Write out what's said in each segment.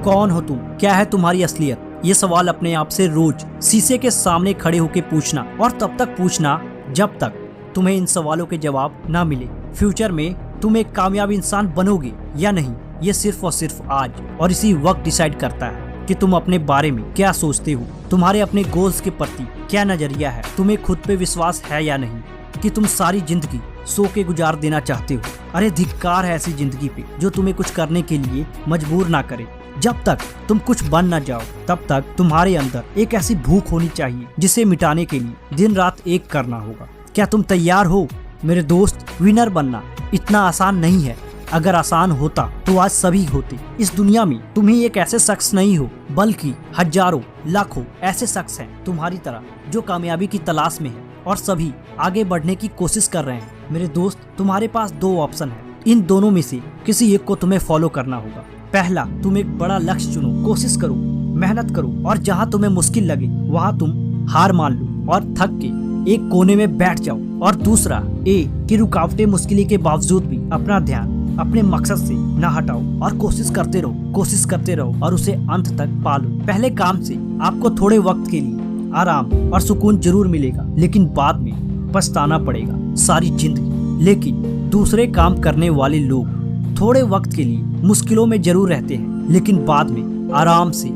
कौन हो तुम, क्या है तुम्हारी असलियत? ये सवाल अपने आप से रोज शीशे के सामने खड़े होकर पूछना, और तब तक पूछना जब तक तुम्हें इन सवालों के जवाब ना मिले। फ्यूचर में तुम एक कामयाब इंसान बनोगे या नहीं, ये सिर्फ और सिर्फ आज और इसी वक्त डिसाइड करता है कि तुम अपने बारे में क्या सोचते हो, तुम्हारे अपने गोल्स के प्रति क्या नजरिया है, तुम्हें खुद पे विश्वास है या नहीं, कि तुम सारी जिंदगी सो के गुजार देना चाहते हो। अरे धिक्कार है ऐसी जिंदगी पे जो तुम्हें कुछ करने के लिए मजबूर ना करे। जब तक तुम कुछ बन ना जाओ तब तक तुम्हारे अंदर एक ऐसी भूख होनी चाहिए जिसे मिटाने के लिए दिन रात एक करना होगा। क्या तुम तैयार हो मेरे दोस्त? विनर बनना इतना आसान नहीं है। अगर आसान होता तो आज सभी होते। इस दुनिया में तुम ही एक ऐसे शख्स नहीं हो, बल्कि हजारों लाखों ऐसे शख्स हैं तुम्हारी तरह जो कामयाबी की तलाश में है और सभी आगे बढ़ने की कोशिश कर रहे हैं। मेरे दोस्त, तुम्हारे पास दो ऑप्शन है। इन दोनों में से किसी एक को तुम्हें फॉलो करना होगा। पहला, तुम एक बड़ा लक्ष्य चुनो, कोशिश करो, मेहनत करो, और जहाँ तुम्हें मुश्किल लगे वहाँ तुम हार मान लो और थक के एक कोने में बैठ जाओ। और दूसरा, कि रुकावटें मुश्किल के बावजूद भी अपना ध्यान अपने मकसद से न हटाओ और कोशिश करते रहो और उसे अंत तक पालो। पहले काम से आपको थोड़े वक्त के लिए आराम और सुकून जरूर मिलेगा, लेकिन बाद में पछताना पड़ेगा सारी जिंदगी। लेकिन दूसरे काम करने वाले लोग थोड़े वक्त के लिए मुश्किलों में जरूर रहते हैं, लेकिन बाद में आराम से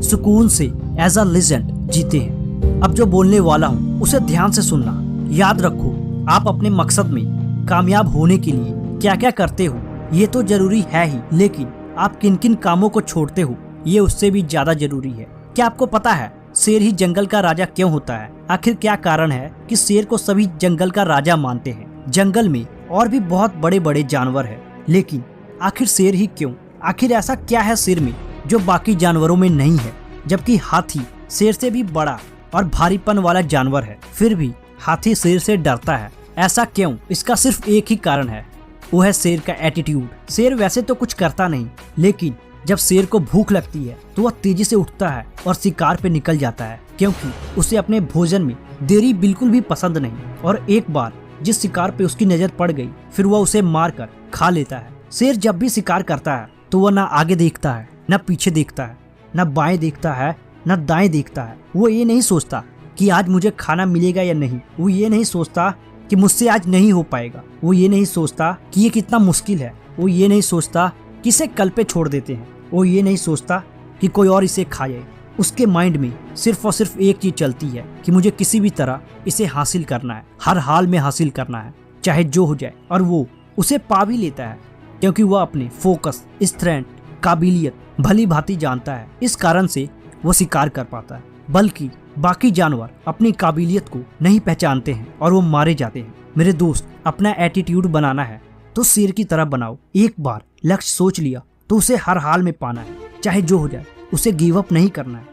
सुकून से एज अ लेजेंड जीते हैं। अब जो बोलने वाला हूँ उसे ध्यान से सुनना। याद रखो, आप अपने मकसद में कामयाब होने के लिए क्या क्या करते हो ये तो जरूरी है ही, लेकिन आप किन किन कामों को छोड़ते हो ये उससे भी ज्यादा जरूरी है। क्या आपको पता है शेर ही जंगल का राजा क्यों होता है? आखिर क्या कारण है कि शेर को सभी जंगल का राजा मानते हैं? जंगल में और भी बहुत बड़े बड़े जानवर हैं, लेकिन आखिर शेर ही क्यों? आखिर ऐसा क्या है शेर में जो बाकी जानवरों में नहीं है? जबकि हाथी शेर से भी बड़ा और भारीपन वाला जानवर है, फिर भी हाथी शेर से डरता है। ऐसा क्यों? इसका सिर्फ एक ही कारण है, वो है शेर का एटीट्यूड। शेर वैसे तो कुछ करता नहीं, लेकिन जब शेर को भूख लगती है तो वह तेजी से उठता है और शिकार पे निकल जाता है, क्योंकि उसे अपने भोजन में देरी बिल्कुल भी पसंद नहीं। और एक बार जिस शिकार पे उसकी नजर पड़ गई, फिर वह उसे मार कर खा लेता है। शेर जब भी शिकार करता है तो वह ना आगे देखता है, न पीछे देखता है, न बाएं देखता है, न दाएं देखता है। वो ये नहीं सोचता कि आज मुझे खाना मिलेगा या नहीं, वो ये नहीं सोचता कि मुझसे आज नहीं हो पाएगा, वो ये नहीं सोचता कि ये कितना मुश्किल है, वो ये नहीं सोचता कि इसे कल पे छोड़ देते हैं, वो ये नहीं सोचता कि कोई और इसे खा जाए। उसके माइंड में सिर्फ और सिर्फ एक चीज चलती है कि मुझे किसी भी तरह इसे हासिल करना है, हर हाल में हासिल करना है, चाहे जो हो जाए। और वो उसे पा भी लेता है, क्योंकि वह अपने फोकस, स्ट्रेंथ, काबिलियत भली भांति जानता है। इस कारण से वो शिकार कर पाता है, बल्कि बाकी जानवर अपनी काबिलियत को नहीं पहचानते हैं और वो मारे जाते हैं। मेरे दोस्त, अपना एटीट्यूड बनाना है तो शेर की तरह बनाओ। एक बार लक्ष्य सोच लिया तो उसे हर हाल में पाना है, चाहे जो हो जाए। उसे गिव अप नहीं करना है,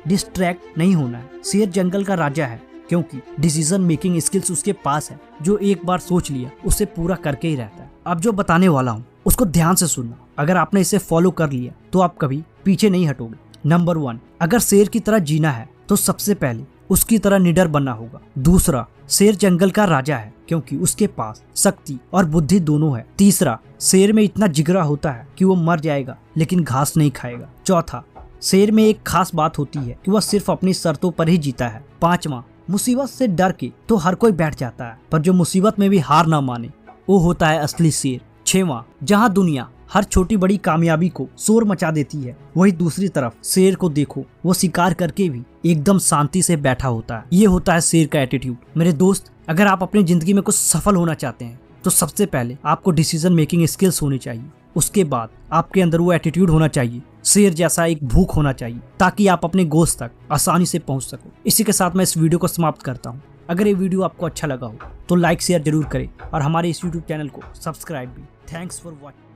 डिस्ट्रैक्ट नहीं होना है। शेर जंगल का राजा है क्योंकि डिसीजन मेकिंग स्किल्स उसके पास है। जो एक बार सोच लिया उसे पूरा करके ही रहता है। अब जो बताने वाला हूँ उसको ध्यान से सुनना। अगर आपने इसे फॉलो कर लिया तो आप कभी पीछे नहीं हटोगे। नंबर 1, अगर शेर की तरह जीना है तो सबसे पहले उसकी तरह निडर बनना होगा। दूसरा, शेर जंगल का राजा है क्योंकि उसके पास शक्ति और बुद्धि दोनों है। तीसरा, शेर में इतना जिगरा होता है कि वो मर जाएगा लेकिन घास नहीं खाएगा। चौथा, शेर में एक खास बात होती है कि वह सिर्फ अपनी शर्तों पर ही जीता है। पांचवा, मुसीबत से डर के तो हर कोई बैठ जाता है, पर जो मुसीबत में भी हार ना माने वो होता है असली शेर। छठवां, जहाँ दुनिया हर छोटी बड़ी कामयाबी को शोर मचा देती है, वही दूसरी तरफ शेर को देखो, वो शिकार करके भी एकदम शांति से बैठा होता है। ये होता है शेर का एटीट्यूड। मेरे दोस्त, अगर आप अपनी जिंदगी में कुछ सफल होना चाहते हैं तो सबसे पहले आपको डिसीजन मेकिंग स्किल्स होनी चाहिए। उसके बाद आपके अंदर वो एटीट्यूड होना चाहिए, शेर जैसा एक भूख होना चाहिए, ताकि आप अपने गोल्स तक आसानी से पहुंच सको। इसी के साथ मैं इस वीडियो को समाप्त करता हूँ। अगर ये वीडियो आपको अच्छा लगा हो तो लाइक शेयर जरूर करें और हमारे इस यूट्यूब चैनल को सब्सक्राइब भी। Thanks for watching.